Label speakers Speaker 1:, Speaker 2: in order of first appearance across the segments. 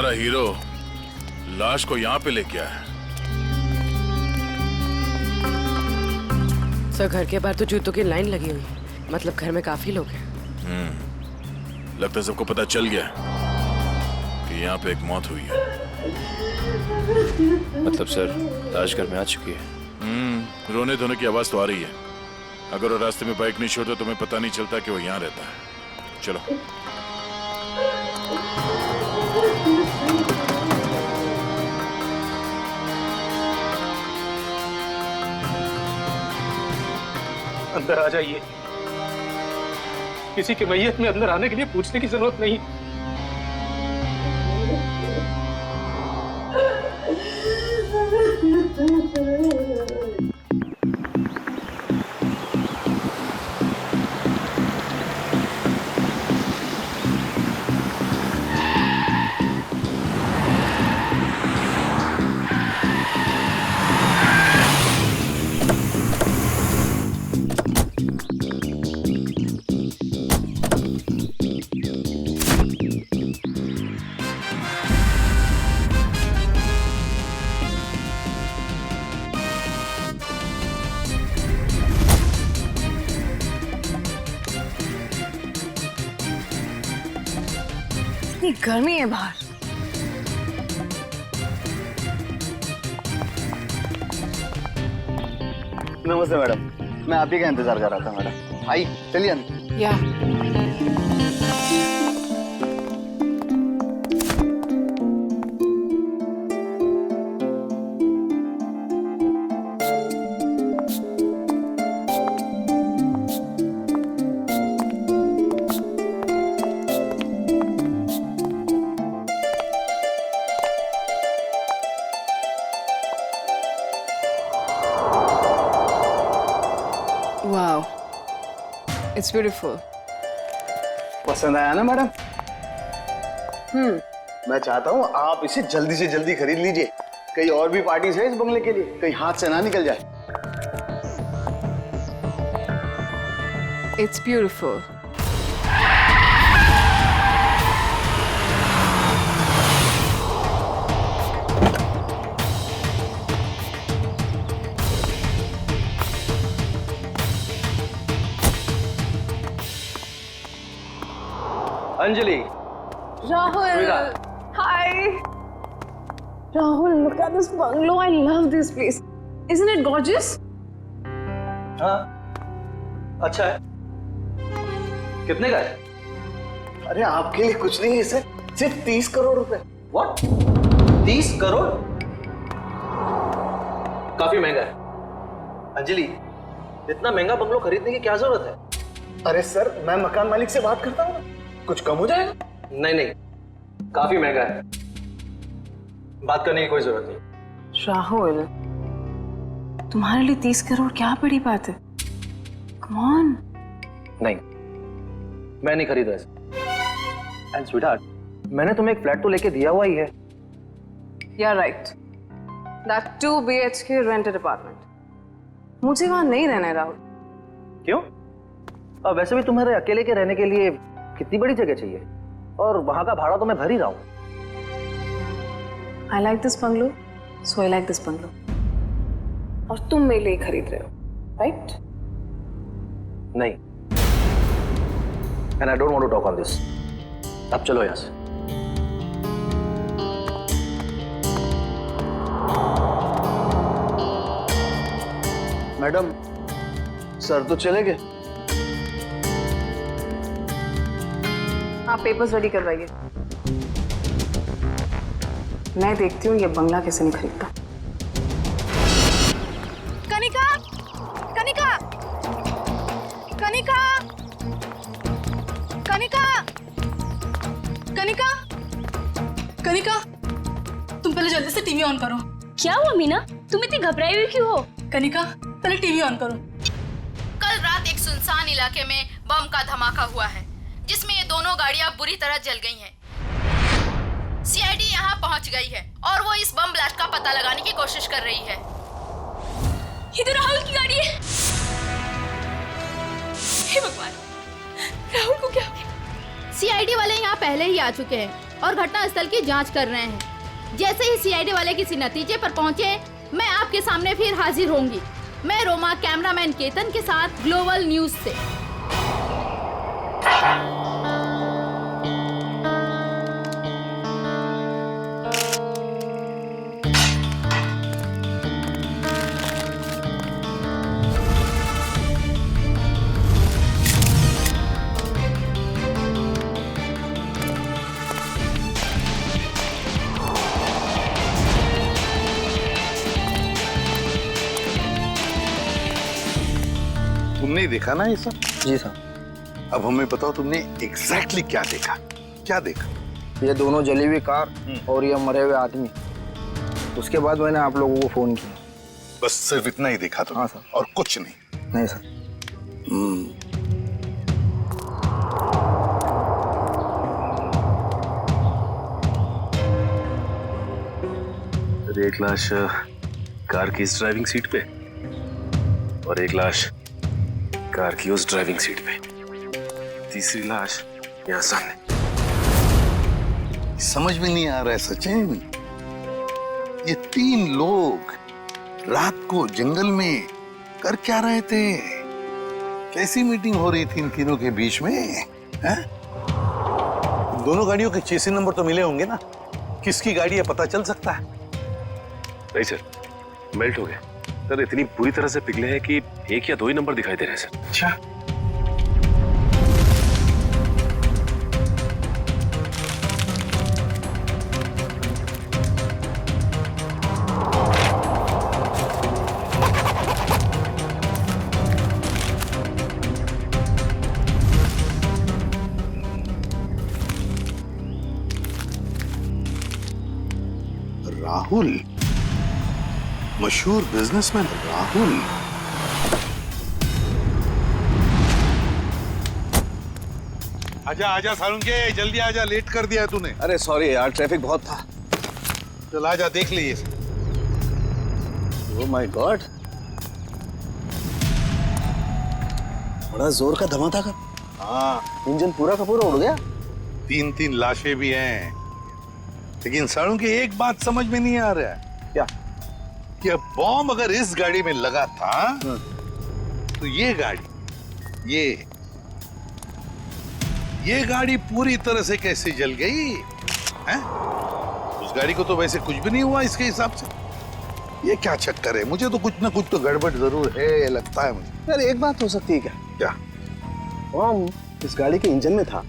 Speaker 1: तुम्हारा हीरो लाश को यहाँ पे लेके आया।
Speaker 2: सर घर के बाहर तो जूतों की लाइन लगी हुई है, मतलब घर में काफी लोग हैं।
Speaker 1: लगता है सबको पता चल गया कि यहाँ पे एक मौत हुई है।
Speaker 3: मतलब सर लाश घर में आ चुकी है।
Speaker 1: रोने धोने की आवाज तो आ रही है। अगर वो रास्ते में बाइक नहीं छोड़ता तो तुम्हें पता नहीं चलता कि वो यहाँ रहता है। चलो।
Speaker 4: अंदर आ जाइए। किसी के मैयत में अंदर आने के लिए पूछने की जरूरत नहीं।
Speaker 5: इतनी गर्मी है बाहर।
Speaker 6: नमस्ते मैडम, मैं आप ही का इंतजार कर रहा था मैडम। आई चलिए अंदर।
Speaker 2: या वाओ, इट्स ब्यूटीफुल।
Speaker 6: पसंद आया ना मैडम? मैं चाहता हूँ आप इसे जल्दी से जल्दी खरीद लीजिए। कई और भी पार्टीज है इस बंगले के लिए, कहीं हाथ से ना निकल जाए।
Speaker 5: It's beautiful.
Speaker 4: Anjali,
Speaker 5: Rahul, hi. Rahul, look at this bungalow. I love this place. Isn't it gorgeous?
Speaker 4: हाँ, अच्छा है। कितने का है?
Speaker 6: अरे आपके लिए कुछ नहीं है सर, सिर्फ 30 करोड़ रुपए।
Speaker 4: What? 30 करोड़? काफी महंगा है। अंजलि, इतना महंगा बंगलो खरीदने की क्या जरूरत है?
Speaker 6: अरे सर, मैं मकान मालिक से बात करता हूँ, कुछ कम हो जाएगा।
Speaker 4: नहीं नहीं, काफी महंगा है, बात करने की कोई जरूरत नहीं।
Speaker 5: राहुल, तुम्हारे लिए 30 करोड़ क्या बड़ी बात है? Come on.
Speaker 4: नहीं, मैं नहीं खरीद रहा। एंड स्वीटहार्ट, मैंने तुम्हें एक फ्लैट तो लेके दिया हुआ ही है।
Speaker 5: You're right. That 2 BHK rented apartment. मुझे वहां नहीं रहना है राहुल।
Speaker 4: क्यों? अब वैसे भी तुम्हारे अकेले के रहने के लिए कितनी बड़ी जगह चाहिए, और वहां का भाड़ा तो मैं भर ही रहा हूं।
Speaker 5: I like this bungalow, so I like this bungalow. और तुम मेरे लिए खरीद रहे हो, right?
Speaker 4: नहीं, and I don't want to talk on this. अब चलो यहां से।
Speaker 6: मैडम, सर तो चले गए।
Speaker 5: आप पेपर्स रेडी करवाइए। मैं देखती हूँ ये बंगला कैसे नहीं खरीदता। कनिका, कनिका, कनिका, कनिका, कनिका,
Speaker 7: कनिका, तुम पहले जल्दी से टीवी ऑन करो।
Speaker 8: क्या हुआ मीना, तुम इतनी घबराई हुई क्यों हो?
Speaker 7: कनिका, पहले टीवी ऑन करो।
Speaker 9: कल रात एक सुनसान इलाके में बम का धमाका हुआ है, जिसमें ये दोनों गाड़ियां बुरी तरह जल गई हैं। सीआईडी यहाँ पहुंच गई है और वो इस बम ब्लास्ट का पता लगाने की कोशिश कर रही है।
Speaker 8: ये तो राहुल की गाड़ी है। हे भगवान, राहुल को क्या हो गया?
Speaker 9: सीआईडी वाले यहाँ पहले ही आ चुके हैं और घटनास्थल की जांच कर रहे हैं। जैसे ही सीआईडी वाले किसी नतीजे पर पहुंचे, मैं आपके सामने फिर हाजिर होंगी। मैं रोमा, कैमरामैन केतन के साथ ग्लोबल न्यूज से।
Speaker 10: तुमने देखा ना ये सब?
Speaker 6: जी साहब।
Speaker 10: अब हमें बताओ तुमने एग्जैक्टली क्या देखा? क्या देखा?
Speaker 6: ये दोनों जली हुई कार और ये मरे हुए आदमी। उसके बाद मैंने आप लोगों को फोन किया।
Speaker 10: बस सिर्फ इतना ही देखा तुमने?
Speaker 6: हाँ सर।
Speaker 10: और कुछ नहीं?
Speaker 6: नहीं सर।
Speaker 3: एक लाश कार की इस ड्राइविंग सीट पे और एक लाश कार की उस ड्राइविंग सीट पे, तीसरी लाश यहाँ सामने।
Speaker 10: समझ में नहीं आ रहा है सचिन, ये 3 लोग रात को जंगल में कर क्या रहे थे? कैसी मीटिंग हो रही थी इन तीनों के बीच में? हैं? दोनों गाड़ियों के चेसिस नंबर तो मिले होंगे ना? किसकी गाड़ी है पता चल सकता है?
Speaker 3: नहीं सर, मेल्ट हो गए सर। इतनी बुरी तरह से पिघले हैं कि 1 या 2 ही नंबर दिखाई दे रहे हैं सर।
Speaker 10: अच्छा, राहुल, मशहूर बिजनेसमैन राहुल। आजा आजा सालुंके, जल्दी आजा, लेट कर दिया तूने।
Speaker 6: अरे सॉरी यार, ट्रैफिक बहुत था।
Speaker 10: चल आजा, देख लीजिए।
Speaker 6: ओह माय गॉड, बड़ा जोर का धमाका था।
Speaker 10: हाँ,
Speaker 6: इंजन पूरा का पूरा उड़ गया।
Speaker 10: 3 लाशें भी हैं, लेकिन सालुंके एक बात समझ में नहीं आ रहा है।
Speaker 6: क्या?
Speaker 10: कि अब बॉम्ब अगर इस गाड़ी में लगा था तो ये गाड़ी पूरी तरह से कैसे जल गई हैं? उस गाड़ी को तो वैसे कुछ भी नहीं हुआ इसके हिसाब से। ये क्या चक्कर है? मुझे तो कुछ ना कुछ तो गड़बड़ जरूर है, लगता है मुझे।
Speaker 6: यार एक बात हो सकती है क्या?
Speaker 10: क्या?
Speaker 6: बॉम्ब इस गाड़ी के इंजन में था।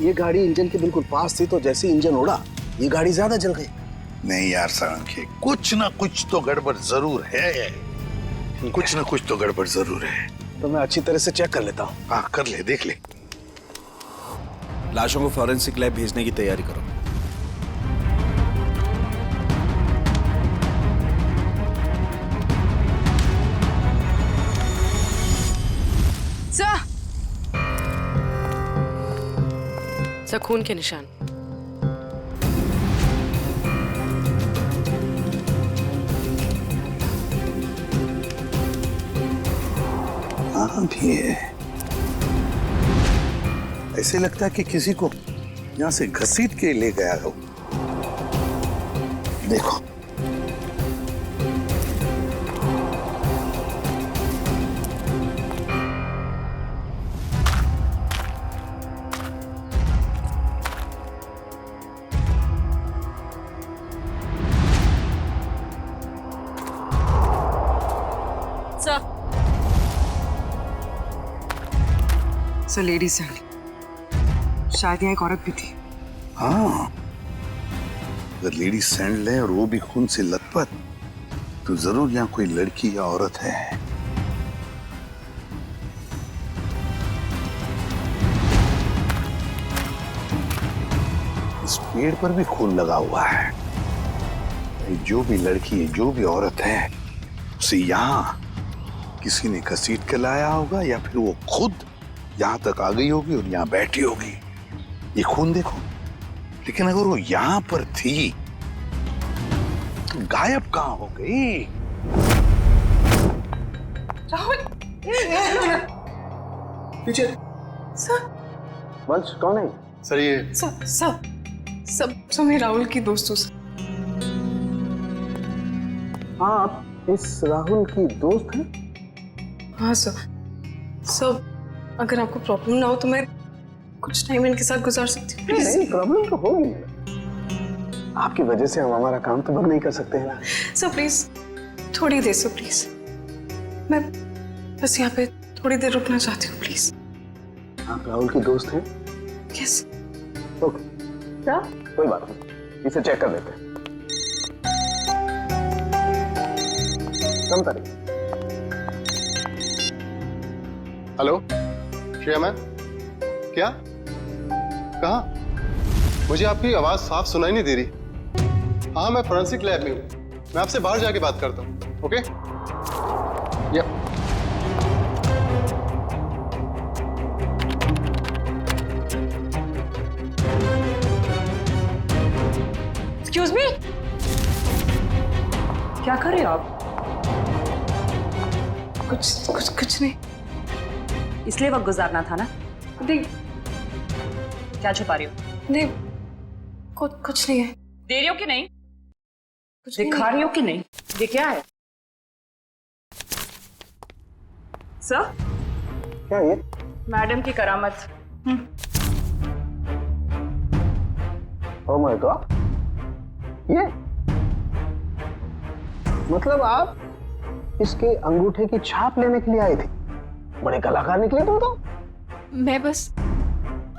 Speaker 6: ये गाड़ी इंजन के बिल्कुल पास थी, तो जैसे इंजन उड़ा ये गाड़ी ज्यादा जल गई।
Speaker 10: नहीं यार सालुंके, कुछ ना कुछ तो गड़बड़ जरूर है। कुछ ना कुछ तो गड़बड़ जरूर है।
Speaker 6: तो मैं अच्छी तरह से चेक कर लेता हूँ।
Speaker 10: हाँ कर ले, देख ले।
Speaker 11: लाशों को फॉरेंसिक लैब भेजने की तैयारी करो।
Speaker 2: सर, खून के निशान।
Speaker 10: हाँ भी है। ऐसे लगता है कि किसी को यहाँ से घसीट के ले गया हो। देखो,
Speaker 2: सर, लेडीज सैंडल, शायद यहाँ एक औरत भी थी।
Speaker 10: हाँ, अगर लेडी सैंडल है और वो भी खून से लथपथ, तो जरूर यहाँ कोई लड़की या औरत है। इस पेड़ पर भी खून लगा हुआ है। जो भी लड़की है, जो भी औरत है, उसे यहाँ किसी ने घसीट के लाया होगा या फिर वो खुद यहाँ तक आ गई होगी और यहाँ बैठी होगी। ये खून देखो, लेकिन अगर वो यहाँ पर थी तो गायब कहाँ हो गई?
Speaker 7: राहुल,
Speaker 6: पीछे।
Speaker 7: सर,
Speaker 6: वंश कौन है?
Speaker 10: सर ये
Speaker 7: सर,
Speaker 2: सब मैं राहुल की दोस्तों से।
Speaker 6: आप इस राहुल की दोस्त हैं?
Speaker 2: हाँ सर, अगर आपको प्रॉब्लम ना हो तो मैं कुछ टाइम इनके साथ गुजार सकती हूँ प्लीज।
Speaker 6: नहीं, प्रॉब्लम तो होगी। आपकी वजह से हम हमारा काम तो बंद नहीं कर सकते हैं ना।
Speaker 2: सर प्लीज थोड़ी देर सर, प्लीज मैं बस यहाँ पे थोड़ी देर रुकना चाहती हूँ प्लीज।
Speaker 6: आप राहुल की दोस्त हैं?
Speaker 2: यस।
Speaker 6: ओके, क्या कोई बात नहीं, इसे चेक कर लेते हैं। कम तारीख।
Speaker 12: हेलो श्रेया मैम, क्या कहाँ? मुझे आपकी आवाज साफ सुनाई नहीं दे रही। हाँ मैं फोरेंसिक लैब में हूँ, मैं आपसे बाहर जाके बात करता हूँ। ओके या
Speaker 2: एक्सक्यूज मी, क्या कर रहे हो आप? कुछ नहीं।
Speaker 13: इसलिए वक्त गुजारना था ना?
Speaker 2: नहीं
Speaker 13: क्या छुपा रही हो?
Speaker 2: नहीं, कुछ नहीं है।
Speaker 13: दे रही हो कि नहीं?
Speaker 2: कुछ
Speaker 13: दिखा रही हो कि नहीं? ये क्या है सर?
Speaker 6: क्या ये?
Speaker 13: मैडम की करामत।
Speaker 6: ओह माय गॉड, ये मतलब आप इसके अंगूठे की छाप लेने के लिए आए थे? बड़े कलाकार निकले तुम तो।
Speaker 5: मैं बस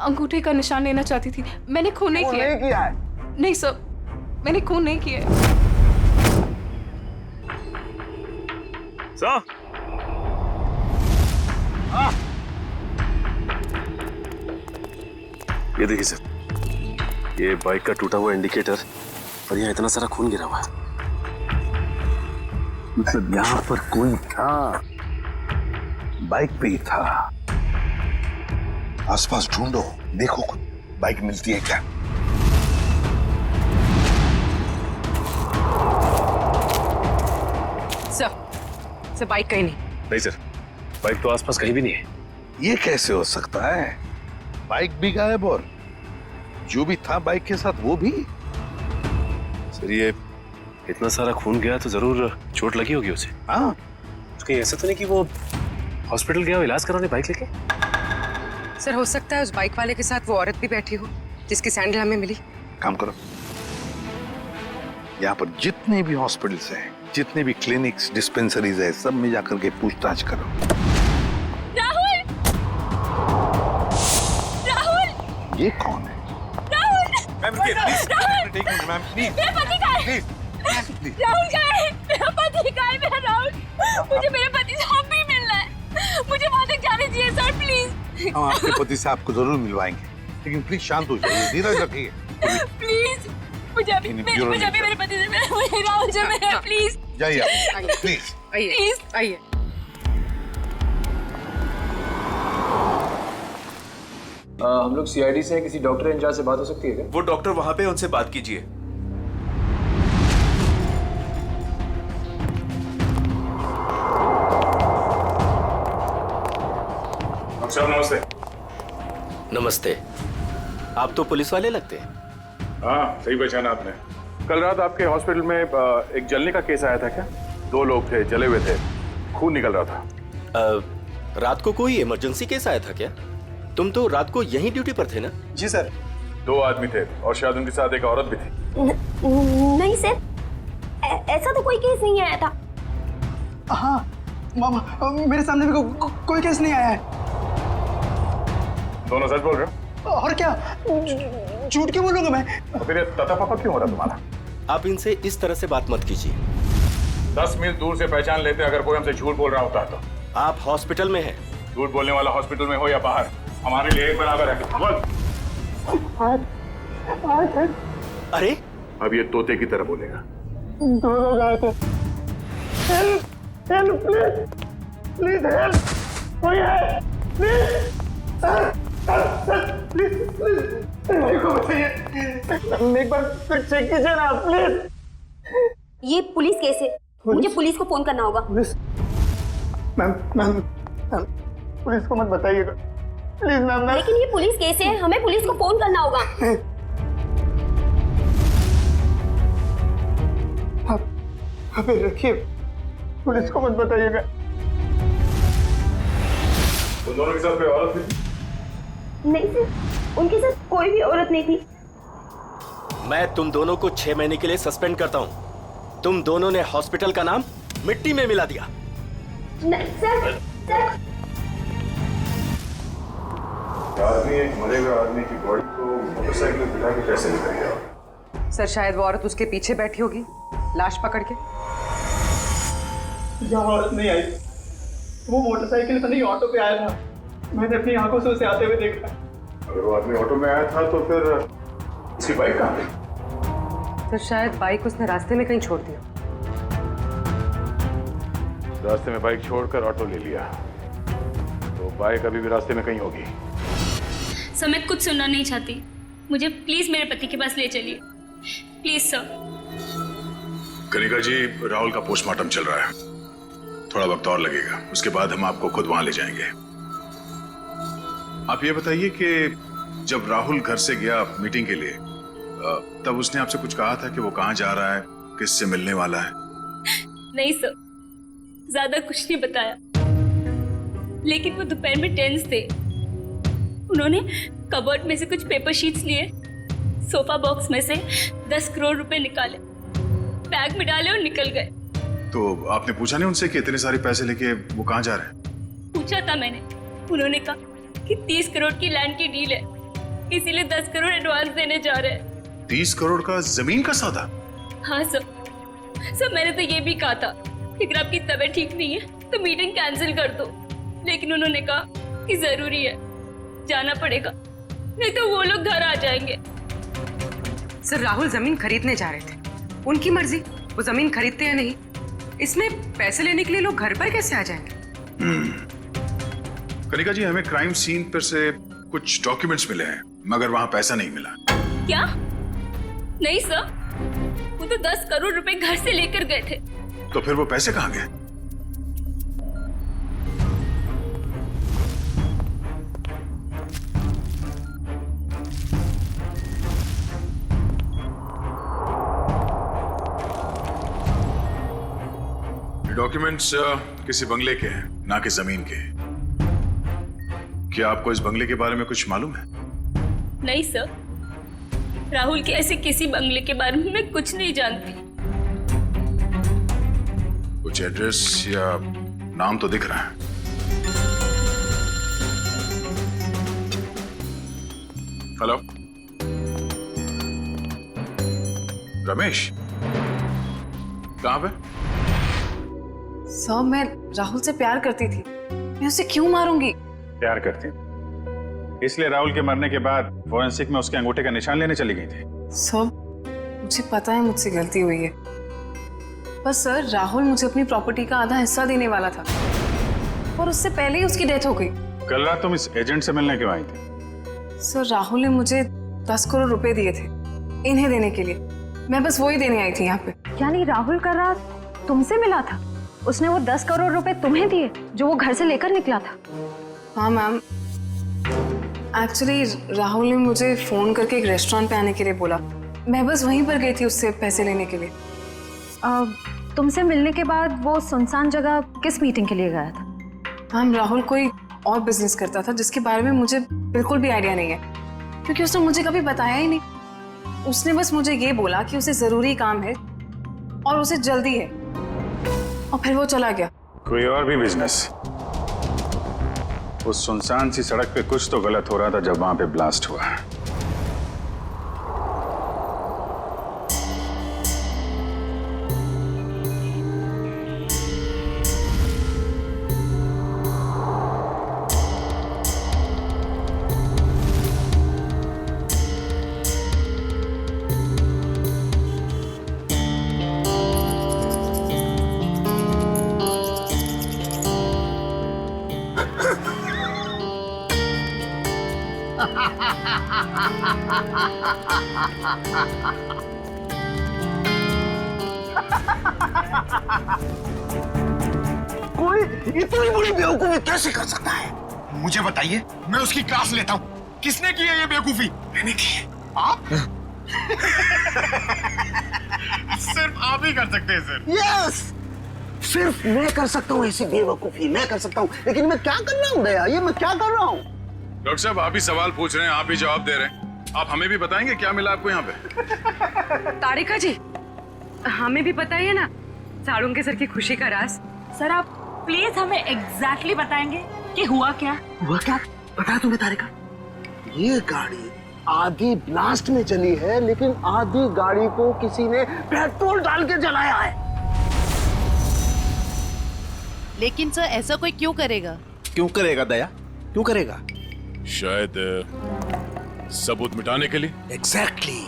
Speaker 5: अंगूठे का निशान लेना चाहती थी, मैंने खून नहीं किया।
Speaker 6: नहीं किया है?
Speaker 5: नहीं सर, मैंने खून नहीं किया।
Speaker 3: सर ये देखिए सर, ये बाइक का टूटा हुआ इंडिकेटर और यहाँ इतना सारा खून गिरा हुआ है।
Speaker 10: मतलब यहाँ पर कोई था, बाइक पे ही था। आसपास ढूंढो, देखो कुछ बाइक मिलती है क्या?
Speaker 2: सर बाइक कहीं नहीं।
Speaker 3: नहीं सर, बाइक तो आसपास कहीं भी नहीं है।
Speaker 10: ये कैसे हो सकता है? बाइक भी गायब और जो भी था बाइक के साथ वो भी?
Speaker 3: सर ये इतना सारा खून गया तो जरूर चोट लगी होगी उसे।
Speaker 10: हाँ,
Speaker 3: कहीं ऐसा तो नहीं कि वो हॉस्पिटल गया इलाज कराने बाइक लेके?
Speaker 2: सर हो सकता है उस बाइक वाले के साथ वो औरत भी बैठी हो जिसकी सैंडल हमें मिली।
Speaker 10: काम करो, यहाँ पर जितने भी हॉस्पिटल्स हैं, जितने भी क्लिनिक्स, डिस्पेंसरीज है, सब में जाकर के पूछताछ करो।
Speaker 8: राहुल! राहुल!
Speaker 10: ये कौन है?
Speaker 8: मैम रुकिए प्लीज। Ma'am please. मेरा पति कहाँ है? राहुल कहाँ है? मेरा पति कहाँ है? मेरा राहुल, मुझे मेरे पति से अब भी मिलना है। मुझे वहाँ तक जाने दीजिए सर प्लीज।
Speaker 10: हम आपके पति से आपको जरूर मिलवाएंगे, लेकिन प्लीज शांत हो जाइए, धीरज रखिए।
Speaker 8: प्लीज मुझे अभी मेरे पति से मिलना, राहुल से मिलना प्लीज।
Speaker 10: जाइए प्लीज।
Speaker 2: आइए आइए।
Speaker 11: हम लोग सीआईडी से हैं, किसी डॉक्टर इंचार्ज से बात हो सकती है क्या?
Speaker 14: वो डॉक्टर वहां पे, उनसे बात कीजिए।
Speaker 1: सर नमस्ते।
Speaker 11: नमस्ते। आप तो पुलिस वाले लगते हैं।
Speaker 1: हाँ सही पहचाना आपने।
Speaker 12: कल रात आपके हॉस्पिटल में एक जलने का केस आया था क्या? 2 लोग थे, जले हुए थे, खून निकल रहा था।
Speaker 11: रात को कोई इमरजेंसी केस आया था क्या? तुम तो रात को यहीं ड्यूटी पर थे ना?
Speaker 12: जी सर।
Speaker 1: 2 आदमी थे और शायद उनके साथ एक औरत भी थी।
Speaker 8: नहीं सर, ऐसा तो कोई केस नहीं आया था।
Speaker 6: हाँ मामा, मेरे सामने भी कोई केस नहीं आया है।
Speaker 1: दोनों सच बोल रहे हो?
Speaker 6: और क्या, झूठ क्यों बोलूंगा मैं?
Speaker 1: तो फिर ये ततापापा क्यों हो रहा तुम्हारा?
Speaker 11: आप इनसे इस तरह से बात मत कीजिए।
Speaker 1: 10 मील दूर से पहचान लेते अगर कोई हमसे झूठ बोल रहा होता तो।
Speaker 11: आप हॉस्पिटल में हैं।
Speaker 1: झूठ बोलने वाला हॉस्पिटल में हो या बाहर, हमारे लिए एक बराबर है। बोल।
Speaker 11: अरे
Speaker 1: अब ये तोते की तरह बोलेगा।
Speaker 6: 2 लोग आए थे। हेल्प प्लीज, प्लीज हेल्प, कोई है? प्लीज प्लीज मेरे को बताइए, एक बार फिर चेक कीजिए ना प्लीज।
Speaker 8: ये पुलिस केस है, मुझे पुलिस को फोन करना होगा।
Speaker 6: पुलिस? मैम पुलिस को मत बताइए, प्लीज मैम।
Speaker 8: लेकिन ये पुलिस केस है, हमें पुलिस को फोन करना होगा।
Speaker 12: अबे रखिए, पुलिस को मत बताइएगा।
Speaker 1: उन दोनों के साथ कोई औरत थी?
Speaker 8: नहीं सर, उनके साथ कोई भी औरत नहीं थी।
Speaker 11: मैं तुम दोनों को 6 महीने के लिए सस्पेंड करता हूँ। तुम दोनों ने हॉस्पिटल का नाम मिट्टी में मिला दिया।
Speaker 8: नहीं सर, सर।
Speaker 1: आदमी एक मरे हुए आदमी की बॉडी को मोटरसाइकिल में बिठा के कैसे निकल गया?
Speaker 5: सर शायद वो औरत उसके पीछे बैठी होगी लाश पकड़ के।
Speaker 15: यहाँ औरत नहीं आई, वो मोटरसाइकिल पर नहीं ऑटो पे आया था। मैंने अपनी आंखों से उसे आते हुए देखा।
Speaker 1: अगर वो आदमी ऑटो में आया था तो फिर उसकी बाइक कहाँ गई?
Speaker 5: तो शायद बाइक उसने रास्ते में कहीं छोड़ दिया।
Speaker 1: रास्ते में बाइक छोड़कर ऑटो ले लिया, तो बाइक अभी भी रास्ते में कहीं होगी।
Speaker 8: सर मैं कुछ सुनना नहीं चाहती, मुझे प्लीज मेरे पति के पास ले चलिए, प्लीज सर।
Speaker 1: कनिका जी, राहुल का पोस्टमार्टम चल रहा है, थोड़ा वक्त और लगेगा, उसके बाद हम आपको खुद वहां ले जाएंगे। आप ये बताइए कि जब राहुल घर से गया मीटिंग के लिए, तब उसने आपसे कुछ कहा था कि वो कहाँ जा रहा है, किससे मिलने वाला है?
Speaker 8: नहीं सर, ज्यादा कुछ नहीं बताया, लेकिन वो दोपहर में टेंस थे। उन्होंने कबर्ड में से कुछ पेपर शीट्स लिए, सोफा बॉक्स में से 10 करोड़ रुपए निकाले, बैग में डाले और निकल गए।
Speaker 1: तो आपने पूछा नहीं उनसे कि इतने सारे पैसे लेके वो कहाँ जा रहे हैं?
Speaker 8: पूछा था मैंने, उन्होंने कहा कि 30 करोड़ की लैंड की डील है, इसीलिए 10 करोड़ एडवांस देने जा रहे हैं।
Speaker 1: 30 करोड़ का जमीन का सौदा?
Speaker 8: हाँ सर, मैंने तो ये भी कहा था कि अगर आपकी तबीयत ठीक नहीं है तो मीटिंग कैंसिल कर दो, लेकिन उन्होंने कहा कि जरूरी है, जाना पड़ेगा, नहीं तो वो लोग घर आ जाएंगे।
Speaker 5: सर राहुल जमीन खरीदने जा रहे थे, उनकी मर्जी, वो जमीन खरीदते या नहीं, इसमें पैसे लेने के लिए लोग घर पर कैसे आ जाएंगे?
Speaker 1: कनिका जी, हमें क्राइम सीन पर से कुछ डॉक्यूमेंट्स मिले हैं, मगर वहां पैसा नहीं मिला।
Speaker 8: क्या? नहीं सर, वो तो 10 करोड़ रुपए घर से लेकर गए थे।
Speaker 1: तो फिर वो पैसे कहाँ गए? डॉक्यूमेंट्स किसी बंगले के हैं, ना कि जमीन के। क्या आपको इस बंगले के बारे में कुछ मालूम है?
Speaker 8: नहीं सर, राहुल के ऐसे किसी बंगले के बारे में मैं कुछ नहीं जानती।
Speaker 1: कुछ एड्रेस या नाम तो दिख रहा है। हेलो, रमेश, कहां पे?
Speaker 2: सर मैं राहुल से प्यार करती थी, मैं उसे क्यों मारूंगी?
Speaker 16: प्यार करती, इसलिए राहुल के मरने के बाद फोरेंसिक में उसके अंगूठे का निशान लेने चली गई थी।
Speaker 2: सर मुझे पता है मुझसे गलती हुई है, पर सर राहुल मुझे अपनी प्रॉपर्टी का आधा हिस्सा देने वाला था और उससे पहले ही उसकी डेथ हो गई।
Speaker 16: कल रात तुम इस एजेंट से मिलने क्यों आई थी?
Speaker 2: सर राहुल ने मुझे 10 करोड़ रुपए दिए थे इन्हें देने के लिए, मैं बस वही देने आई थी यहाँ पे।
Speaker 17: यानी राहुल का रात तुमसे मिला था? उसने वो 10 करोड़ रुपए तुम्हें दिए जो वो घर से लेकर निकला था?
Speaker 2: हाँ मैम, एक्चुअली राहुल ने मुझे फोन करके एक रेस्टोरेंट पे आने के लिए बोला, मैं बस वहीं पर गई थी उससे पैसे लेने के लिए।
Speaker 17: तुमसे मिलने के बाद वो सुनसान जगह किस मीटिंग के लिए गया था?
Speaker 2: मैम राहुल कोई और बिजनेस करता था जिसके बारे में मुझे बिल्कुल भी आइडिया नहीं है, क्योंकि उसने मुझे कभी बताया ही नहीं। उसने बस मुझे ये बोला कि उसे जरूरी काम है और उसे जल्दी है, और फिर वो चला गया।
Speaker 16: कोई और भी बिजनेस? उस सुनसान सी सड़क पे कुछ तो गलत हो रहा था जब वहां पे ब्लास्ट हुआ।
Speaker 6: कोई इतनी बड़ी बेवकूफी कैसे कर सकता है?
Speaker 18: मुझे बताइए, मैं उसकी क्लास लेता हूँ। किसने की है ये बेवकूफी? मैंने की है। आप?
Speaker 1: सिर्फ आप ही कर सकते हैं सर।
Speaker 6: यस, सिर्फ मैं कर सकता हूँ ऐसी बेवकूफी, मैं कर सकता हूँ। लेकिन मैं क्या कर रहा हूँ दया, ये मैं क्या कर रहा हूँ?
Speaker 1: डॉक्टर साहब आप ही सवाल पूछ रहे हैं, आप ही जवाब दे रहे हैं। आप हमें भी बताएंगे क्या मिला आपको यहाँ पे?
Speaker 5: तारिका जी, हमें भी बताइए ना साड़ू के सर की खुशी का राज।
Speaker 8: सर आप प्लीज हमें एग्जैक्टली बताएंगे कि हुआ क्या?
Speaker 6: हुआ क्या पता है तुम्हें तारिका? ये गाड़ी आधी ब्लास्ट में चली है, लेकिन आधी गाड़ी को किसी ने पेट्रोल डाल के जलाया है।
Speaker 18: लेकिन सर ऐसा कोई क्यों करेगा?
Speaker 6: क्यों करेगा दया, क्यों करेगा?
Speaker 1: शायद सबूत मिटाने के लिए।
Speaker 6: एग्जैक्टली।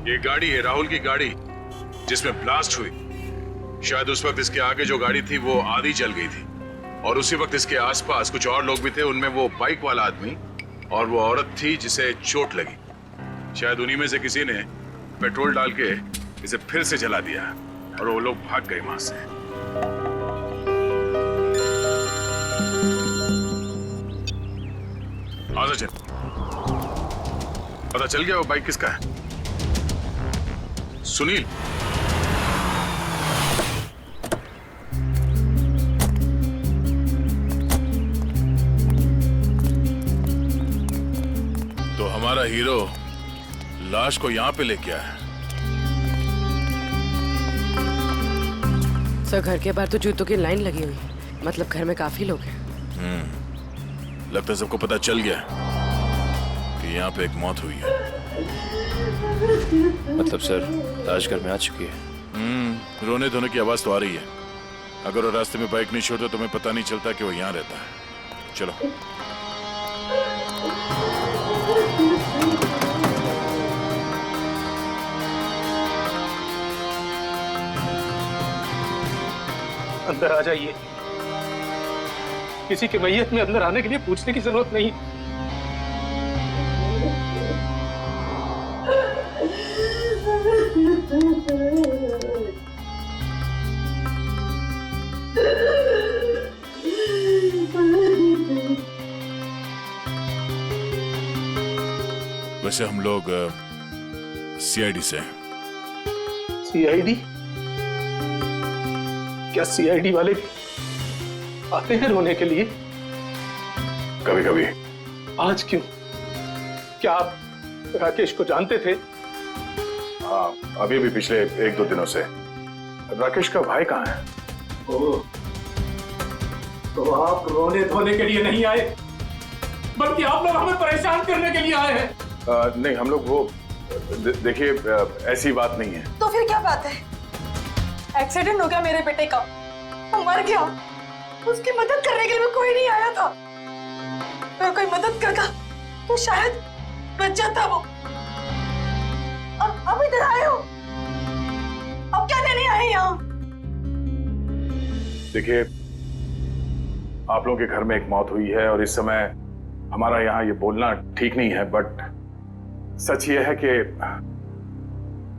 Speaker 1: ये गाड़ी है राहुल की गाड़ी जिसमें ब्लास्ट हुई। शायद उस वक्त इसके आगे जो गाड़ी थी वो आधी जल गई थी, और उसी वक्त इसके आसपास कुछ और लोग भी थे। उनमें वो बाइक वाला आदमी और वो औरत थी जिसे चोट लगी। शायद उन्हीं में से किसी ने पेट्रोल डाल के इसे फिर से जला दिया और वो लोग भाग गए वहां से। आजा चल, पता चल गया वो बाइक किसका है? सुनील। तो हमारा हीरो लाश को यहाँ पे लेके आया है।
Speaker 5: सर घर के बाहर तो जूतों की लाइन लगी हुई है, मतलब घर में काफी लोग हैं।
Speaker 1: लगता है सबको पता चल गया कि यहाँ पे एक मौत हुई है।
Speaker 14: मतलब सर लाश घर में आ चुकी है।
Speaker 1: रोने धोने की आवाज तो आ रही है। अगर वो रास्ते में बाइक नहीं छोड़ता तो हमें पता नहीं चलता कि वो यहाँ रहता है। चलो।
Speaker 15: अंदर आ जाइए। किसी के मैयत में अंदर आने के लिए पूछने की जरूरत नहीं।
Speaker 1: वैसे हम लोग सीआईडी से हैं।
Speaker 15: सीआईडी? क्या सीआईडी वाले आते हैं रोने के लिए?
Speaker 1: कभी कभी।
Speaker 15: आज क्यों? क्या आप राकेश को जानते थे?
Speaker 1: हाँ, अभी भी पिछले 1-2 दिनों से। राकेश का भाई कहाँ है?
Speaker 15: ओह, तो आप रोने धोने के लिए नहीं आए, बल्कि आप लोग हमें परेशान करने के लिए आए हैं।
Speaker 1: नहीं, हम लोग वो देखिए ऐसी बात नहीं है।
Speaker 7: तो फिर क्या बात है? एक्सीडेंट हो गया मेरे बेटे का, वो मर गया। उसकी मदद करने के लिए कोई नहीं आया था। अगर कोई मदद करता तो शायद बच जाता वो। अब इधर आए हो, अब क्या लेने आए यहाँ?
Speaker 1: देखिए, आप लोगों के घर में एक मौत हुई है और इस समय हमारा यहाँ ये बोलना ठीक नहीं है, बट सच ये है कि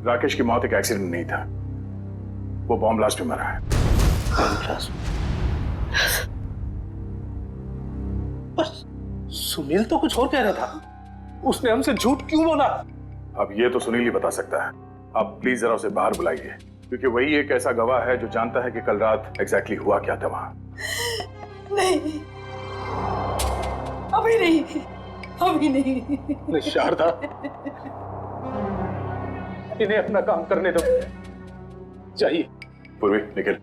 Speaker 1: राकेश की मौत एक एक्सीडेंट नहीं था, वो बॉम्ब ब्लास्ट में मरा है।
Speaker 15: बस सुनील तो कुछ और कह रहा था, उसने हमसे झूठ क्यों बोला?
Speaker 1: अब ये तो सुनील ही बता सकता है। आप प्लीज जरा उसे बाहर बुलाइए, क्योंकि वही एक ऐसा गवाह है जो जानता है कि कल रात एग्जैक्टली हुआ क्या था वहां।
Speaker 7: नहीं, अभी नहीं, अभी नहीं।
Speaker 15: शारदा, इन्हें अपना काम करने दो। जाइए।
Speaker 1: पूर्वी, निकल।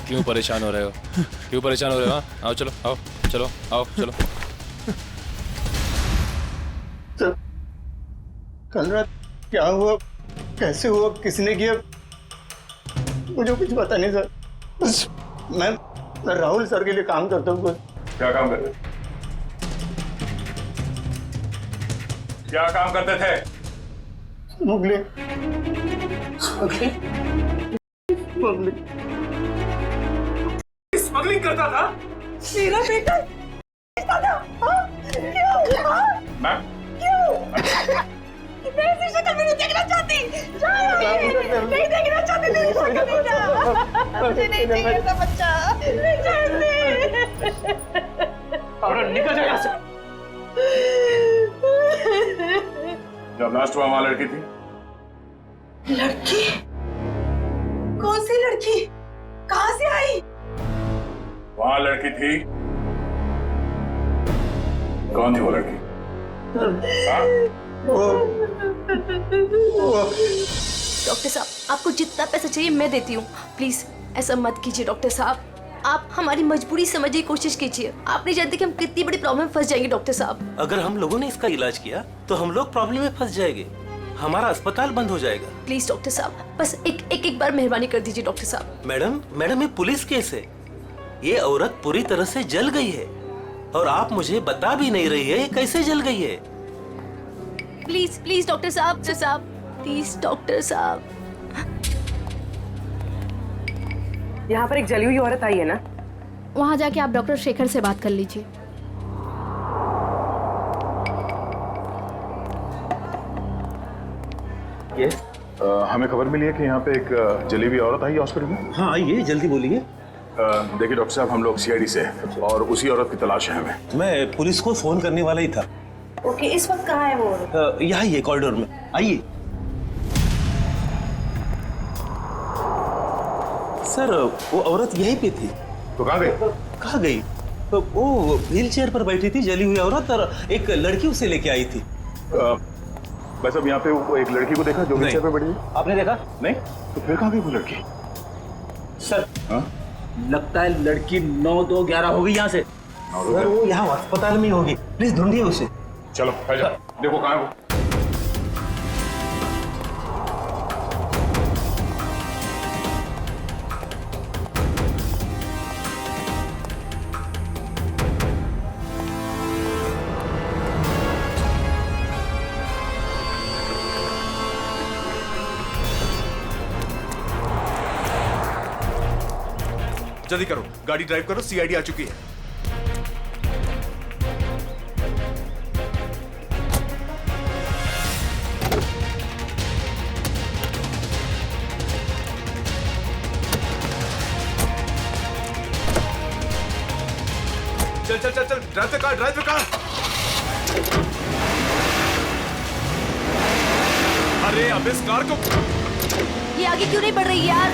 Speaker 14: क्यों परेशान हो रहे हो? क्यों परेशान हो रहे हो? हाँ? आओ चलो, आओ चलो, आओ चलो।
Speaker 15: तो कल रात क्या हुआ, कैसे हुआ, किसने किया, मुझे कुछ पता नहीं सर। बस मैं राहुल सर के लिए काम करता हूँ।
Speaker 1: क्या काम करते? क्या काम करते थे?
Speaker 15: स्मगलिंग। स्मगलिंग करता था।
Speaker 7: मेरा बेटा
Speaker 16: मैम
Speaker 7: मैं ऐसी शक्ल में नहीं देखना चाहती। नहीं देखना चाहती तेरी शक्ल नहीं जा। मुझे नहीं चाहिए ऐसा बच्चा। नहीं चाहती।
Speaker 16: और निकल जा यहाँ से। जब लास्ट हुआ वहाँ लड़की थी।
Speaker 7: लड़की? कौन सी लड़की? कहाँ से आई?
Speaker 16: वहाँ लड़की थी। कौन थी वो लड़की?
Speaker 8: डॉक्टर साहब, आपको जितना पैसा चाहिए मैं देती हूँ। प्लीज ऐसा मत कीजिए डॉक्टर साहब। आप हमारी मजबूरी समझने की कोशिश कीजिए। आप नहीं जानते कि हम कितनी बड़ी प्रॉब्लम में फंस जाएंगे डॉक्टर साहब।
Speaker 11: अगर हम लोगों ने इसका इलाज किया तो हम लोग प्रॉब्लम में फंस जाएंगे, हमारा अस्पताल बंद हो जाएगा।
Speaker 8: प्लीज डॉक्टर साहब, बस एक बार मेहरबानी कर दीजिए डॉक्टर साहब।
Speaker 11: मैडम ये पुलिस केस है। ये औरत पूरी तरह से जल गई है और आप मुझे बता भी नहीं रही है कैसे जल गई है।
Speaker 8: प्लीज डॉक्टर साहब, प्लीज डॉक्टर साहब।
Speaker 5: यहाँ पर एक जली हुई औरत आई है ना?
Speaker 9: वहाँ जाके आप डॉक्टर शेखर से बात कर लीजिए।
Speaker 16: हमें खबर मिली है कि यहाँ पे एक जली हुई औरत आई हॉस्पिटल में।
Speaker 3: हाँ आइए, जल्दी बोलिए।
Speaker 16: देखिए डॉक्टर साहब, हम लोग सीआईडी से हैं और उसी औरत की तलाश है हमें।
Speaker 3: मैं पुलिस को फोन करने वाला ही था।
Speaker 7: ओके, इस वक्त कहाँ है वो?
Speaker 3: यहाँ ही है कॉरिडोर में, आइए। सर वो औरत यहीं पे थी।
Speaker 16: तो कहाँ गई?
Speaker 3: कहाँ गई? वो व्हील चेयर पर बैठी थी जली हुई औरत, और एक लड़की उसे लेके आई थी।
Speaker 16: बस अब यहाँ पे वो एक लड़की को देखा जो व्हील चेयर पर बैठी है।
Speaker 3: आपने देखा?
Speaker 16: नहीं। तो फिर कहाँ गई वो लड़की?
Speaker 3: सर लगता है लड़की 9-2-11 होगी यहाँ से। सर वो यहाँ अस्पताल में होगी, प्लीज ढूंढिए उसे।
Speaker 16: चलो देखो कहाँ है वो।
Speaker 19: जल्दी करो, गाड़ी ड्राइव करो, सीआईडी आ चुकी है। चल ड्राइव द कार। अरे अब इस कार को
Speaker 8: ये आगे क्यों नहीं बढ़ रही यार?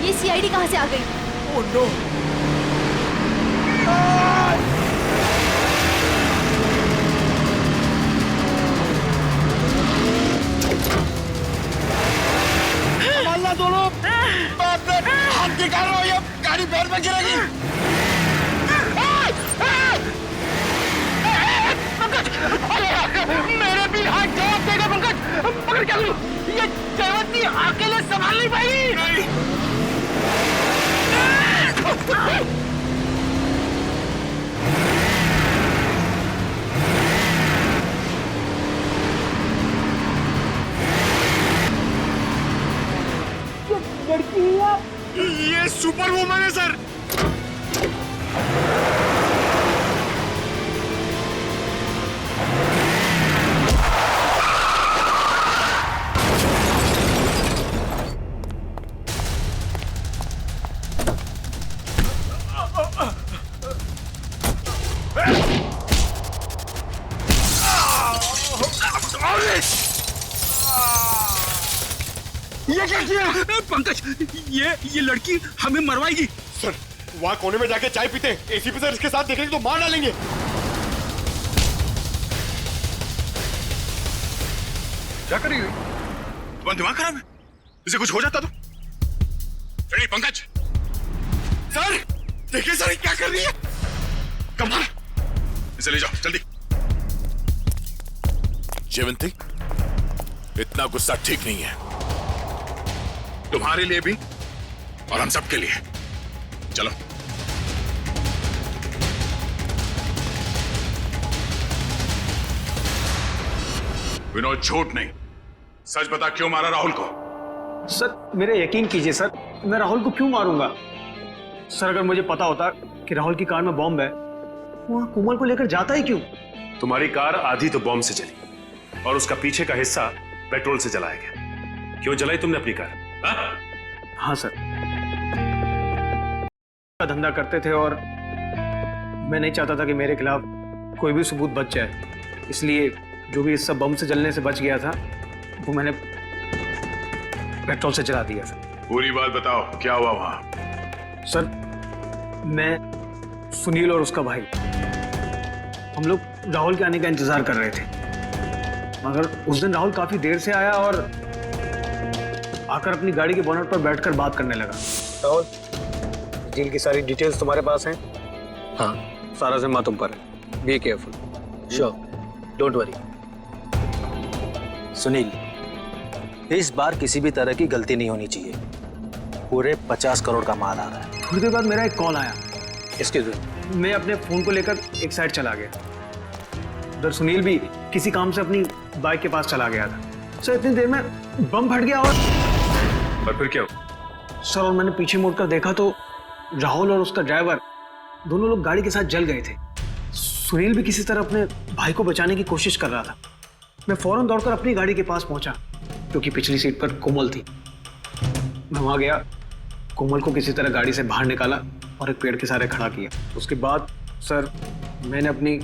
Speaker 8: ये सीआईडी कहाँ से आ गई?
Speaker 19: Oh no.
Speaker 6: संभालना दोनों। हाथ निकालो, ये गाड़ी पैर में गिरेगी। पंकज, मेरे भी हाथ जवाब देगा पंकज। पकड़ क्या करूं? ये जयवंती अकेले संभाल नहीं पाएगी।
Speaker 7: लड़की
Speaker 19: ये सुपर वुमन है सर।
Speaker 6: ये क्या किया?
Speaker 19: पंकज, ये लड़की हमें मरवाएगी। सर वहाँ कोने में जाके चाय पीते हैं, एसीपी सर इसके साथ देखेंगे तो मार डालेंगे।
Speaker 16: क्या कर रही है? तुम्हारा दिमाग खराब है? इसे कुछ हो जाता तो? नहीं पंकज।
Speaker 19: सर देखिए सर क्या कर रही है।
Speaker 16: कमाल, इसे ले जाओ जल्दी।
Speaker 1: जयवंती, इतना गुस्सा ठीक नहीं है। तुम्हारे लिए भी और हम सबके लिए। चलो। विनोद, झूठ नहीं, सच बता, क्यों मारा राहुल को?
Speaker 15: सर मेरे यकीन कीजिए सर, मैं राहुल को क्यों मारूंगा? सर अगर मुझे पता होता कि राहुल की कार में बॉम्ब है, वहां कोमल को लेकर जाता ही क्यों?
Speaker 3: तुम्हारी कार आधी तो बॉम्ब से चली और उसका पीछे का हिस्सा पेट्रोल से जलाया गया। क्यों जलाई तुमने अपनी कार?
Speaker 15: हाँ सर, का धंधा करते थे और मैं नहीं चाहता था कि मेरे खिलाफ कोई भी सबूत बच जाए, इसलिए जो भी हिस्सा बम से जलने से बच गया था वो मैंने पेट्रोल से जला दिया था।
Speaker 1: पूरी बात बताओ, क्या हुआ वहां?
Speaker 15: सर मैं, सुनील और उसका भाई, हम लोग राहुल के आने का इंतजार कर रहे थे, मगर उस दिन राहुल काफी देर से आया और आकर अपनी गाड़ी के बोनट पर बैठकर बात करने लगा। राहुल, डील की सारी डिटेल्स तुम्हारे पास हैं? हाँ, सारा जिम्मा तुम पर है। Be careful.
Speaker 4: Sure, don't worry. Sunil, इस बार किसी भी तरह की गलती नहीं होनी चाहिए। पूरे 50 करोड़ का माल आ रहा है।
Speaker 15: थोड़ी देर बाद मेरा एक कॉल आया।
Speaker 4: इसके
Speaker 15: मैं अपने फोन को लेकर एक साइड चला गया। उधर सुनील भी किसी काम से अपनी बाइक के पास चला गया था। सर इतनी देर में बम फट गया
Speaker 3: और फिर क्या हुआ?
Speaker 15: सर और मैंने पीछे मुड़कर देखा तो राहुल और उसका ड्राइवर दोनों लोग गाड़ी के साथ जल गए थे। सुनील भी किसी तरह अपने भाई को बचाने की कोशिश कर रहा था। मैं फौरन दौड़कर अपनी गाड़ी के पास पहुंचा क्योंकि पिछली सीट पर कोमल थी। मैं वहां गया, कोमल को किसी तरह गाड़ी से बाहर निकाला और एक पेड़ के सहारे खड़ा किया। उसके बाद सर मैंने अपनी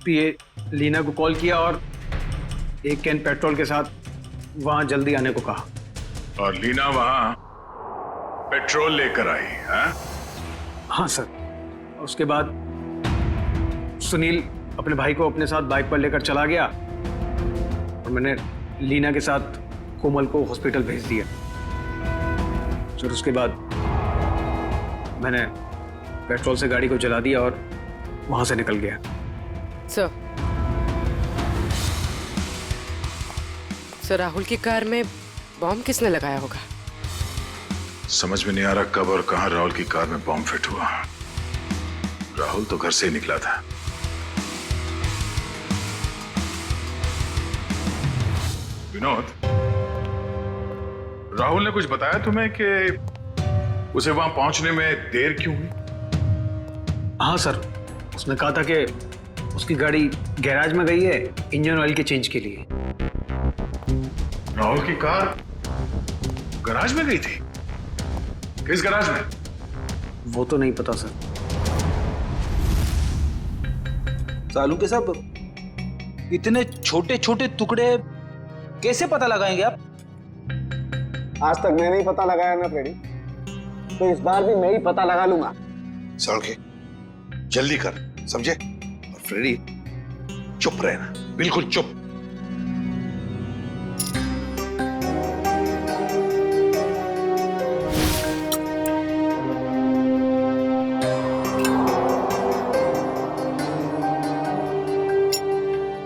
Speaker 15: पीए लीना को कॉल किया और एक कैन पेट्रोल के साथ वहां जल्दी आने को कहा।
Speaker 1: और लीना वहां पेट्रोल लेकर आई?
Speaker 15: हाँ सर। उसके बाद सुनील अपने भाई को अपने साथ बाइक पर लेकर चला गया और मैंने लीना के साथ कोमल को हॉस्पिटल भेज दिया। फिर उसके बाद मैंने पेट्रोल से गाड़ी को जला दिया और वहां से निकल गया।
Speaker 5: सर राहुल की कार में बॉम्ब किसने लगाया होगा?
Speaker 1: समझ में नहीं आ रहा कब और कहां राहुल की कार में बॉम्ब फिट हुआ। राहुल तो घर से ही निकला था। विनोद, राहुल ने कुछ बताया तुम्हें कि उसे वहां पहुंचने में देर क्यों हुई?
Speaker 15: हाँ सर, उसने कहा था कि उसकी गाड़ी गैराज में गई है इंजन ऑयल के चेंज के लिए।
Speaker 1: राहुल की कार गैराज में गई थी? किस गैराज में?
Speaker 15: वो तो नहीं पता सर।
Speaker 20: सालू के साहब, इतने छोटे छोटे टुकड़े कैसे पता लगाएंगे आप?
Speaker 6: आज तक मैं नहीं पता लगाया ना फ्रेडी, तो इस बार भी मैं ही पता लगा लूंगा।
Speaker 10: सड़के जल्दी कर, समझे? और फ्रेडी चुप रहना, बिल्कुल चुप।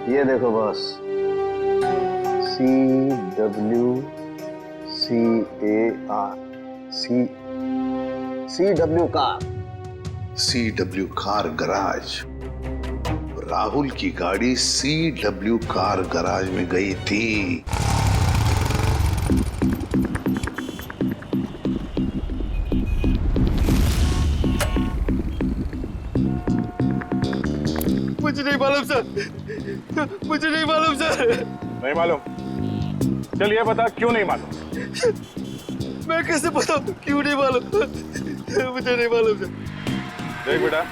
Speaker 6: ये देखो boss, CWCAR car.
Speaker 10: CW car garage. Rahul की गाड़ी CW कार गराज में गई थी।
Speaker 19: मुझे नहीं मालूम सर, मुझे नहीं मालूम सर।
Speaker 16: नहीं मालूम? चलिए बता, क्यों नहीं मालूम?
Speaker 19: मैं कैसे बताऊं क्यों नहीं मालूम? मुझे नहीं मालूम सर।
Speaker 16: देख बेटा,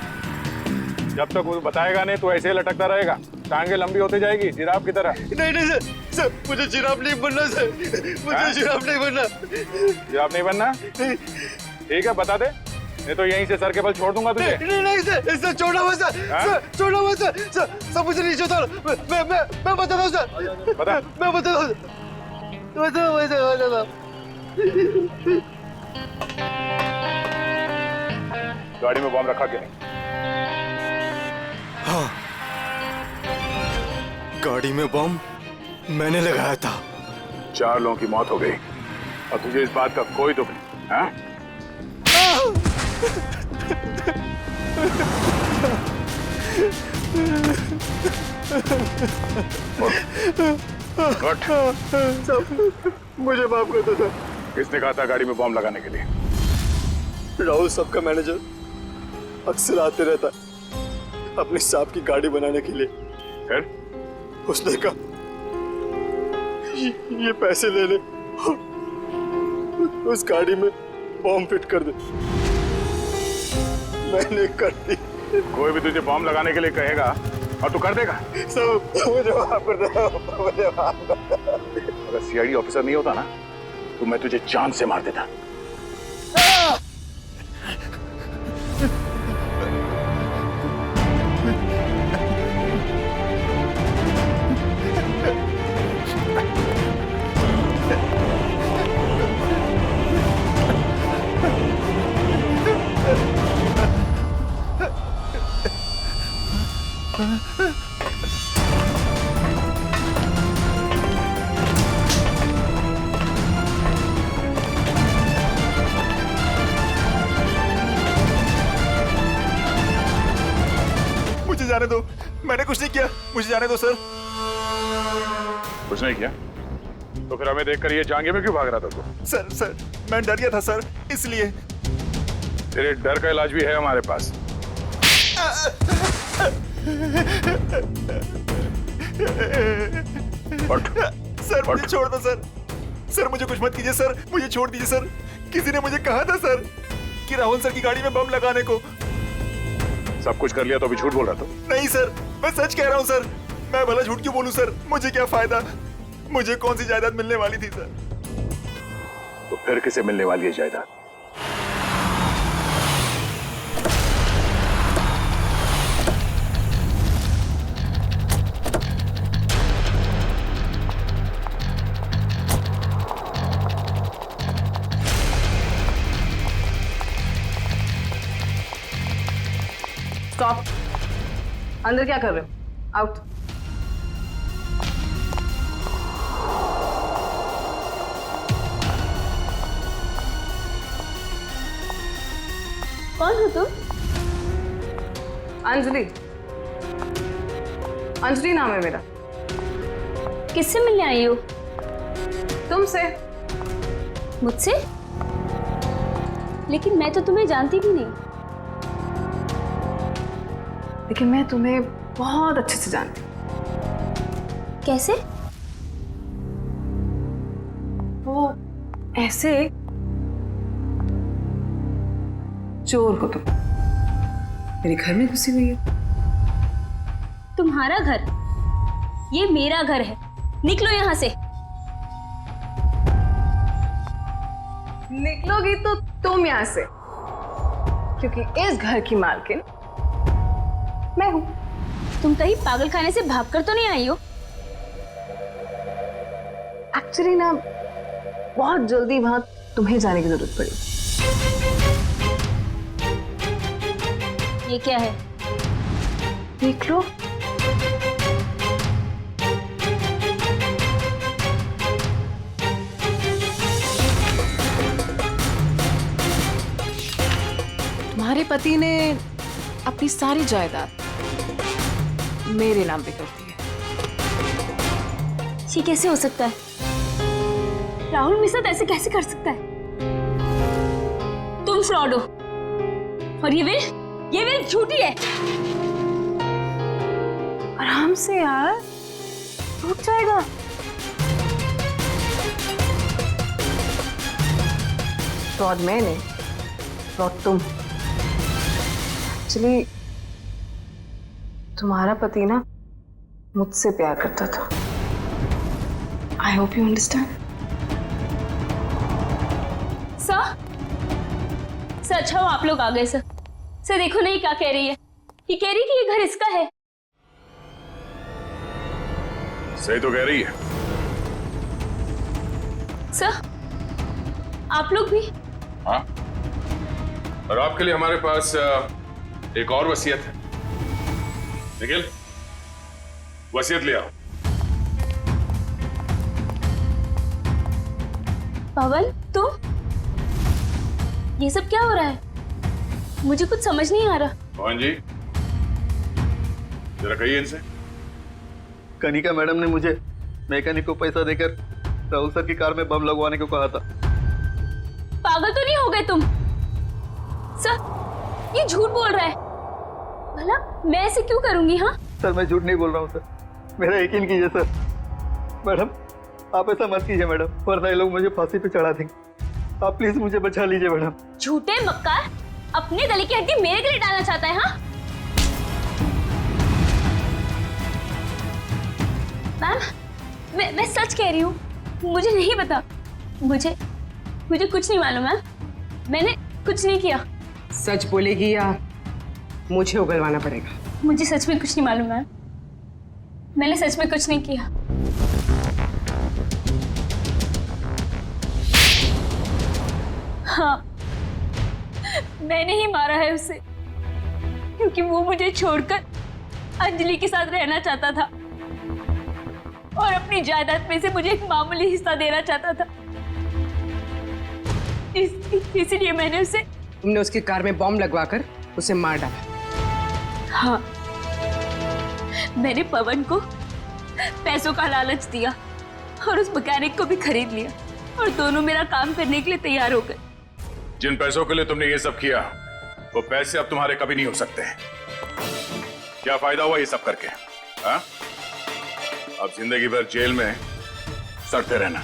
Speaker 16: जब तक वो बताएगा नहीं तो ऐसे ही लटकता रहेगा, टांगे लंबी होती जाएगी जिराफ की तरह।
Speaker 19: नहीं नहीं सर, सर मुझे जिराफ नहीं बनना सर, मुझे जिराफ नहीं बनना।
Speaker 16: जिराफ नहीं बनना? ठीक है, बता दे, नहीं तो यहीं से सर के बल छोड़ दूंगा तुझे।
Speaker 19: नहीं नहीं सर, सर छोड़ा हुआ सर, सर छोड़ा हुआ सर, सर मुझे नीचे उतारो। मैं बताता हूँ सर,
Speaker 16: बता।
Speaker 19: मैं बताता हूँ, बताता।
Speaker 16: गाड़ी में बॉम्ब रखा क्या नहीं?
Speaker 19: हाँ, गाड़ी में बॉम्ब मैंने लगाया था।
Speaker 16: 4 लोगों की मौत हो गई।
Speaker 1: और तुझे इस बात का कोई दुख नहीं, हाँ?
Speaker 15: मुझे माफ कर दो सर।
Speaker 1: किसने कहा था गाड़ी में बॉम्ब लगाने के लिए?
Speaker 15: राहुल सबका मैनेजर अक्सर आते रहता है अपनी सांप की गाड़ी बनाने के लिए।
Speaker 1: फिर
Speaker 15: उसने कहा ये पैसे ले ले, उस गाड़ी में बॉम्ब फिट कर दे। मैंने कर दी।
Speaker 1: कोई भी तुझे बॉम्ब लगाने के लिए कहेगा और तू कर देगा?
Speaker 15: सब मुझे माफ कर दो, मुझे माफ कर दो।
Speaker 1: अगर सीआईडी ऑफिसर नहीं होता ना तो मैं तुझे जान से मार देता।
Speaker 19: मुझे जाने दो, मैंने कुछ नहीं किया, मुझे जाने दो सर।
Speaker 1: कुछ नहीं किया तो फिर हमें देखकर ये जांघे में क्यों भाग रहा था तू?
Speaker 19: सर मैं डर गया था सर, इसलिए।
Speaker 1: तेरे डर का इलाज भी है हमारे पास।
Speaker 19: सर मुझे छोड़ दो सर। सर मुझे कुछ मत कीजिए सर, मुझे छोड़ दीजिए सर। किसी ने मुझे कहा था सर कि राहुल सर की गाड़ी में बम लगाने को।
Speaker 1: सब कुछ कर लिया तो अभी झूठ बोल रहा था?
Speaker 19: नहीं सर, मैं सच कह रहा हूँ सर। मैं भला झूठ क्यों बोलूं सर, मुझे क्या फायदा, मुझे कौन सी जायदाद मिलने वाली थी सर।
Speaker 1: तो फिर किसे मिलने वाली है जायदाद?
Speaker 2: स्टॉप। अंदर क्या कर रहे हो? आउट।
Speaker 8: कौन हो तुम?
Speaker 2: अंजलि। अंजलि नाम है मेरा।
Speaker 8: किससे मिलने आई हो?
Speaker 2: तुमसे।
Speaker 8: मुझसे? लेकिन मैं तो तुम्हें जानती भी नहीं।
Speaker 2: लेकिन मैं तुम्हें बहुत अच्छे से जानती हूँ।
Speaker 8: कैसे?
Speaker 2: वो ऐसे चोर हो तुम, मेरे घर में घुसी हुई है।
Speaker 8: तुम्हारा घर? ये मेरा घर है, निकलो यहाँ से।
Speaker 2: निकलोगी तो तुम यहाँ से, क्योंकि इस घर की मालकिन मैं हूं।
Speaker 8: तुम कहीं पागल खाने से भागकर तो नहीं आई हो?
Speaker 2: एक्चुअली ना बहुत जल्दी वहां तुम्हें जाने की जरूरत पड़ी।
Speaker 8: ये क्या है?
Speaker 2: देख लो। तुम्हारे पति ने अपनी सारी जायदाद मेरे नाम पे कर दी है।
Speaker 8: ये कैसे हो सकता है? राहुल मेरे साथ ऐसे कैसे कर सकता है? तुम फ्रॉड हो और ये विल झूठी है।
Speaker 2: आराम से यार, टूट जाएगा। फ्रॉड मैं नहीं, फ्रॉड तुम। एक्चुअली तुम्हारा पति ना मुझसे प्यार करता था। I hope you understand.
Speaker 8: Sir अच्छा हो आप लोग आ गए सर। सर देखो नहीं क्या कह रही है, ये कह रही कि ये घर इसका है।
Speaker 1: सही तो कह रही है।
Speaker 8: सर आप लोग भी?
Speaker 1: हाँ, और आपके लिए हमारे पास एक और वसीयत है। निखिल, वसीयत ले आओ।
Speaker 8: पवन ये सब क्या हो रहा है? मुझे कुछ समझ नहीं आ रहा।
Speaker 1: मोहन जी, जरा कहिए इनसे।
Speaker 15: कनिका मैडम ने मुझे मैकेनिक को पैसा देकर राहुल सर की कार में बम लगवाने को कहा था।
Speaker 8: पागल तो नहीं हो गए तुम? सर, ये झूठ बोल रहा है। भला मैं ऐसे क्यों करूंगी? हाँ
Speaker 15: सर, मैं झूठ नहीं बोल रहा हूँ सर, मेरा यकीन कीजिए सर। मैडम, आप ऐसा मत कीजिए मैडम, वरना ये लोग मुझे फांसी पे चढ़ा देंगे। आप प्लीज मुझे बचा लीजिए मैडम।
Speaker 8: झूठे मक्कार, अपने गले की हड्डी मेरे गले डालना चाहता है? हाँ मैम, मैं सच कह रही हूँ, मुझे नहीं पता। मुझे कुछ नहीं मालूम मैम, मैंने कुछ नहीं किया।
Speaker 5: सच बोलेगी या मुझे उगलवाना पड़ेगा?
Speaker 8: मुझे सच में कुछ नहीं मालूम मैम, मैंने सच में कुछ नहीं किया। हाँ, मैंने ही मारा है उसे, क्योंकि वो मुझे छोड़कर अंजलि के साथ रहना चाहता था और अपनी जायदाद में से मुझे एक मामूली हिस्सा देना चाहता था। इसलिए मैंने उसे।
Speaker 5: तुमने उसकी कार में बॉम्ब लगवाकर उसे मार डाला?
Speaker 8: हाँ, मैंने पवन को पैसों का लालच दिया और उस मैकेनिक को भी खरीद लिया और दोनों मेरा काम करने के लिए तैयार हो गए।
Speaker 1: जिन पैसों के लिए तुमने ये सब किया, वो पैसे अब तुम्हारे कभी नहीं हो सकते। क्या फायदा हुआ ये सब करके? हाँ? अब जिंदगी भर जेल में सड़ते रहना।